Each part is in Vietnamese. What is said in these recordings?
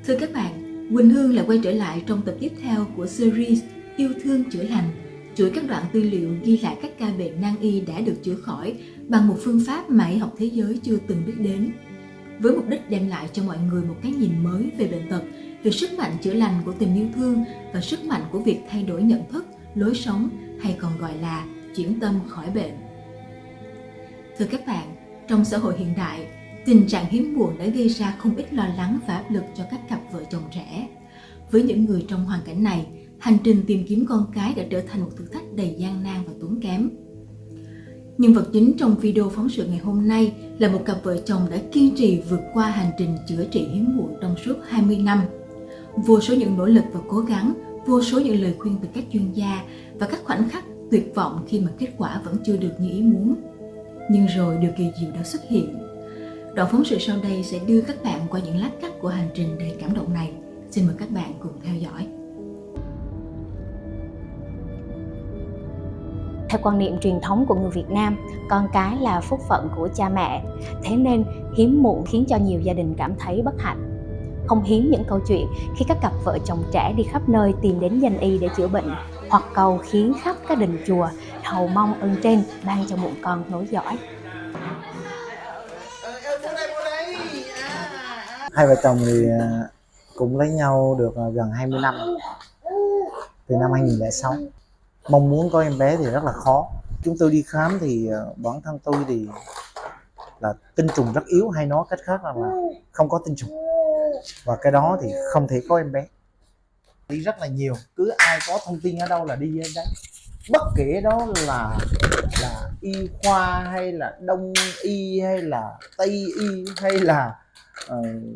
Thưa các bạn, Quỳnh Hương lại quay trở lại trong tập tiếp theo của series Yêu thương chữa lành, chuỗi các đoạn tư liệu ghi lại các ca bệnh nan y đã được chữa khỏi bằng một phương pháp mà y học thế giới chưa từng biết đến. Với mục đích đem lại cho mọi người một cái nhìn mới về bệnh tật, về sức mạnh chữa lành của tình yêu thương và sức mạnh của việc thay đổi nhận thức, lối sống hay còn gọi là chuyển tâm khỏi bệnh. Thưa các bạn, trong xã hội hiện đại, tình trạng hiếm muộn đã gây ra không ít lo lắng và áp lực cho các cặp vợ chồng trẻ. Với những người trong hoàn cảnh này, hành trình tìm kiếm con cái đã trở thành một thử thách đầy gian nan và tốn kém. Nhân vật chính trong video phóng sự ngày hôm nay là một cặp vợ chồng đã kiên trì vượt qua hành trình chữa trị hiếm muộn trong suốt 20 năm. Vô số những nỗ lực và cố gắng, vô số những lời khuyên từ các chuyên gia và các khoảnh khắc tuyệt vọng khi mà kết quả vẫn chưa được như ý muốn. Nhưng rồi điều kỳ diệu đã xuất hiện. Đoạn phóng sự sau đây sẽ đưa các bạn qua những lát cắt của hành trình đầy cảm động này. Xin mời các bạn cùng theo dõi. Theo quan niệm truyền thống của người Việt Nam, con cái là phúc phận của cha mẹ. Thế nên hiếm muộn khiến cho nhiều gia đình cảm thấy bất hạnh. Không hiếm những câu chuyện khi các cặp vợ chồng trẻ đi khắp nơi tìm đến danh y để chữa bệnh, hoặc cầu khiến khắp các đình chùa hầu mong ơn trên ban cho mụn con nối dõi. Hai vợ chồng thì cũng lấy nhau được gần 20 năm, từ năm 2006. Mong muốn có em bé thì rất là khó. Chúng tôi đi khám thì bản thân tôi thì là tinh trùng rất yếu, hay nói cách khác là không có tinh trùng, và cái đó thì không thể có em bé. Đi rất là nhiều, cứ ai có thông tin ở đâu là đi ở đấy, bất kể đó là y khoa hay là đông y hay là tây y hay là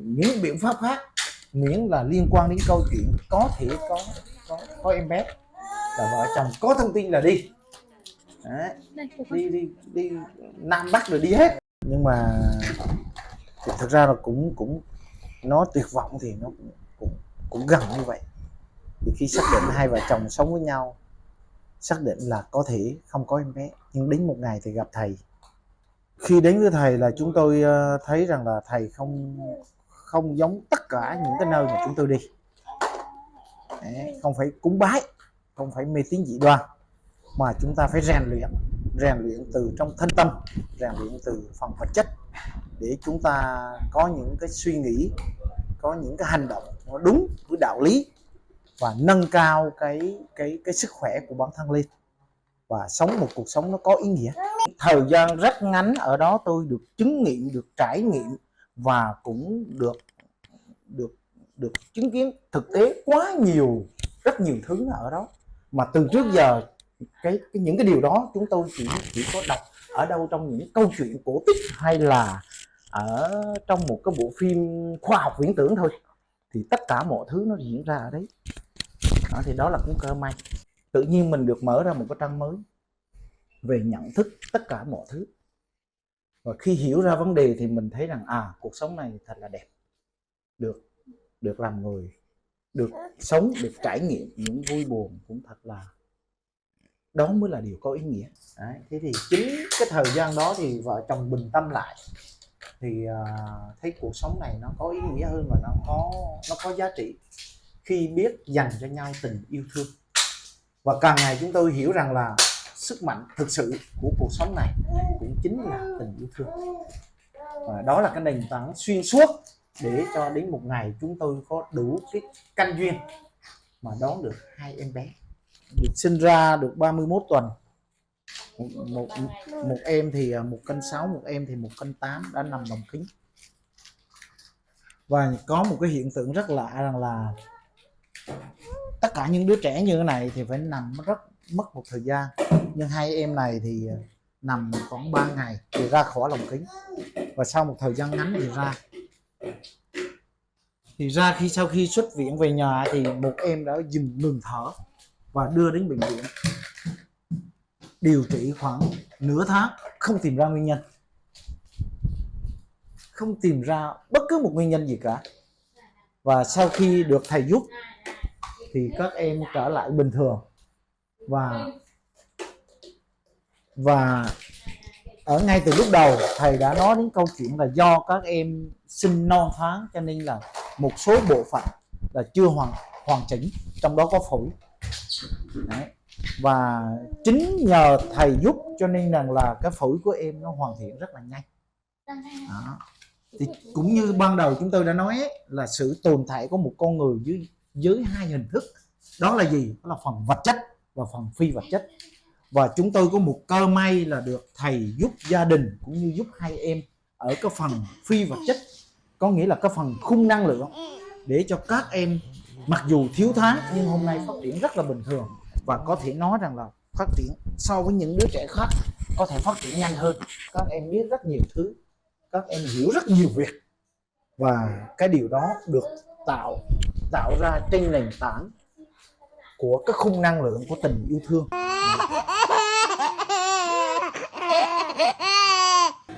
những biện pháp khác, miễn là liên quan đến câu chuyện có thể có em bé là vợ chồng có thông tin là đi. Đấy, đi Nam Bắc rồi đi hết. Nhưng mà thực ra là cũng nó tuyệt vọng thì nó cũng gần như vậy. Thì khi xác định hai vợ chồng sống với nhau, xác định là có thể không có em bé, nhưng đến một ngày thì gặp thầy. Khi đến với thầy là chúng tôi thấy rằng là thầy không giống tất cả những cái nơi mà chúng tôi đi. Đấy, không phải cúng bái, không phải mê tín dị đoan, mà chúng ta phải rèn luyện từ trong thân tâm, rèn luyện từ phần vật chất, để chúng ta có những cái suy nghĩ, có những cái hành động nó đúng với đạo lý, và nâng cao cái sức khỏe của bản thân lên, và sống một cuộc sống nó có ý nghĩa. Thời gian rất ngắn ở đó tôi được chứng nghiệm, được trải nghiệm, và cũng được chứng kiến thực tế quá nhiều, rất nhiều thứ ở đó mà từ trước giờ những cái điều đó chúng tôi chỉ có đọc ở đâu trong những câu chuyện cổ tích hay là ở trong một cái bộ phim khoa học viễn tưởng thôi. Thì tất cả mọi thứ nó diễn ra ở đấy. Đó, thì đó là cũng cơ may. Tự nhiên mình được mở ra một cái trang mới về nhận thức tất cả mọi thứ. Và khi hiểu ra vấn đề thì mình thấy rằng cuộc sống này thật là đẹp. Được làm người, được sống, được trải nghiệm những vui buồn cũng thật là, đó mới là điều có ý nghĩa. Đấy, thế thì chính cái thời gian đó thì vợ chồng bình tâm lại thì thấy cuộc sống này nó có ý nghĩa hơn, và nó có giá trị khi biết dành cho nhau tình yêu thương. Và càng ngày chúng tôi hiểu rằng là sức mạnh thực sự của cuộc sống này cũng chính là tình yêu thương, và đó là cái nền tảng xuyên suốt để cho đến một ngày chúng tôi có đủ cái căn duyên mà đón được hai em bé. Được sinh ra được 31 tuần, một em thì 1,6 cân, một em thì 1,8 cân, đã nằm đồng kính. Và có một cái hiện tượng rất lạ rằng là tất cả những đứa trẻ như thế này thì phải nằm mất một thời gian, nhưng hai em này thì nằm khoảng 3 ngày thì ra khỏi lồng kính, và sau một thời gian ngắn thì ra sau khi xuất viện về nhà thì một em đã ngừng thở và đưa đến bệnh viện điều trị khoảng nửa tháng, không tìm ra nguyên nhân, không tìm ra bất cứ một nguyên nhân gì cả. Và sau khi được thầy giúp thì các em trở lại bình thường, và ở ngay từ lúc đầu thầy đã nói đến câu chuyện là do các em sinh non thoáng cho nên là một số bộ phận là chưa hoàn chỉnh, trong đó có phổi. Đấy. Và chính nhờ thầy giúp cho nên rằng là cái phổi của em nó hoàn thiện rất là nhanh. Đó. Thì cũng như ban đầu chúng tôi đã nói ấy, là sự tồn tại của một con người dưới hai hình thức. Đó là gì? Đó là phần vật chất và phần phi vật chất. Và chúng tôi có một cơ may là được thầy giúp gia đình cũng như giúp hai em ở cái phần phi vật chất, có nghĩa là cái phần khung năng lượng, để cho các em mặc dù thiếu thốn nhưng hôm nay phát triển rất là bình thường, và có thể nói rằng là phát triển so với những đứa trẻ khác có thể phát triển nhanh hơn. Các em biết rất nhiều thứ, các em hiểu rất nhiều việc, và cái điều đó được tạo ra trên nền tảng của cái khung năng lượng của tình yêu thương.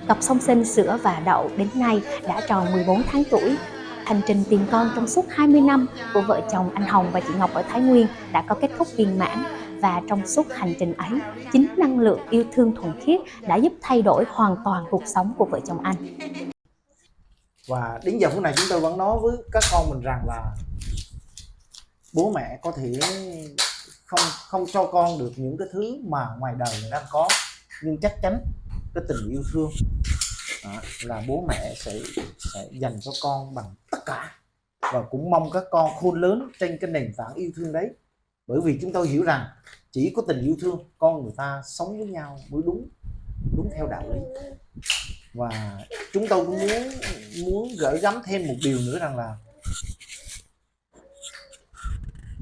Cặp song sinh Sữa và Đậu đến nay đã tròn 14 tháng tuổi. Hành trình tìm con trong suốt 20 năm của vợ chồng anh Hồng và chị Ngọc ở Thái Nguyên đã có kết thúc viên mãn. Và trong suốt hành trình ấy, chính năng lượng yêu thương thuần khiết đã giúp thay đổi hoàn toàn cuộc sống của vợ chồng anh. Và đến giờ phút này chúng tôi vẫn nói với các con mình rằng là bố mẹ có thể không cho con được những cái thứ mà ngoài đời người đang có, nhưng chắc chắn cái tình yêu thương là bố mẹ sẽ dành cho con bằng tất cả. Và cũng mong các con khôn lớn trên cái nền tảng yêu thương đấy, bởi vì chúng tôi hiểu rằng chỉ có tình yêu thương con người ta sống với nhau mới đúng theo đạo lý. Và chúng tôi cũng muốn gửi gắm thêm một điều nữa, rằng là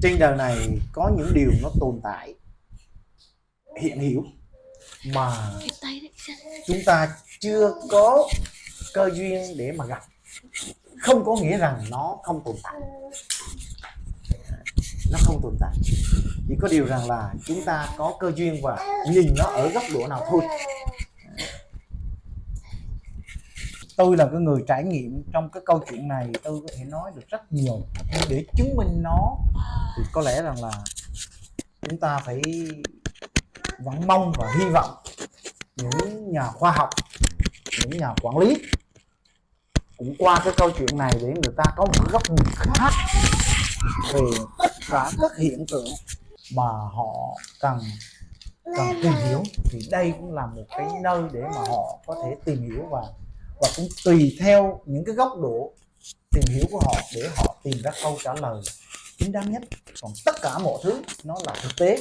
trên đời này có những điều nó tồn tại hiện hữu mà chúng ta chưa có cơ duyên để mà gặp, không có nghĩa rằng nó không tồn tại. Nó không tồn tại, chỉ có điều rằng là chúng ta có cơ duyên và nhìn nó ở góc độ nào thôi. Tôi là cái người trải nghiệm trong cái câu chuyện này, tôi có thể nói được rất nhiều, nhưng để chứng minh nó thì có lẽ rằng là chúng ta phải vẫn mong và hy vọng những nhà khoa học, những nhà quản lý cũng qua cái câu chuyện này để người ta có một góc nhìn khác về tất cả các hiện tượng mà họ cần tìm hiểu. Thì đây cũng là một cái nơi để mà họ có thể tìm hiểu, và cũng tùy theo những cái góc độ tìm hiểu của họ để họ tìm ra câu trả lời chính đáng nhất. Còn tất cả mọi thứ nó là thực tế,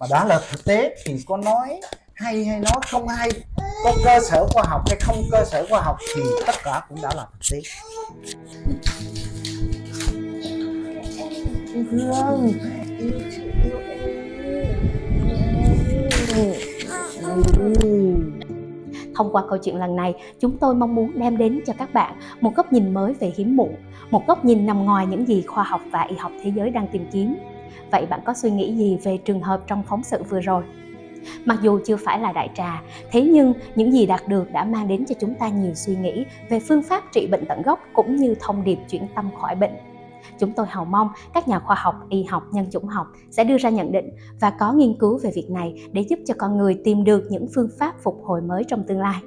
mà đã là thực tế thì có nói hay nói không hay, có cơ sở khoa học hay không cơ sở khoa học, thì tất cả cũng đã là thực tế. Thông qua câu chuyện lần này, chúng tôi mong muốn đem đến cho các bạn một góc nhìn mới về hiếm muộn, một góc nhìn nằm ngoài những gì khoa học và y học thế giới đang tìm kiếm. Vậy bạn có suy nghĩ gì về trường hợp trong phóng sự vừa rồi? Mặc dù chưa phải là đại trà, thế nhưng những gì đạt được đã mang đến cho chúng ta nhiều suy nghĩ về phương pháp trị bệnh tận gốc cũng như thông điệp chuyển tâm khỏi bệnh. Chúng tôi hào mong các nhà khoa học, y học, nhân chủng học sẽ đưa ra nhận định và có nghiên cứu về việc này để giúp cho con người tìm được những phương pháp phục hồi mới trong tương lai.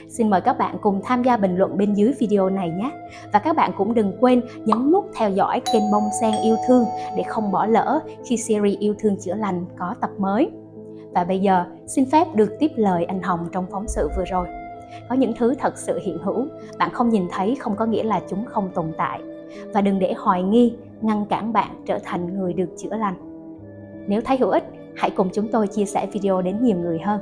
Xin mời các bạn cùng tham gia bình luận bên dưới video này nhé. Và các bạn cũng đừng quên nhấn nút theo dõi kênh Bông Sen Yêu Thương để không bỏ lỡ khi series Yêu Thương Chữa Lành có tập mới. Và bây giờ, xin phép được tiếp lời anh Hồng trong phóng sự vừa rồi. Có những thứ thật sự hiện hữu, bạn không nhìn thấy không có nghĩa là chúng không tồn tại. Và đừng để hoài nghi, ngăn cản bạn trở thành người được chữa lành. Nếu thấy hữu ích, hãy cùng chúng tôi chia sẻ video đến nhiều người hơn.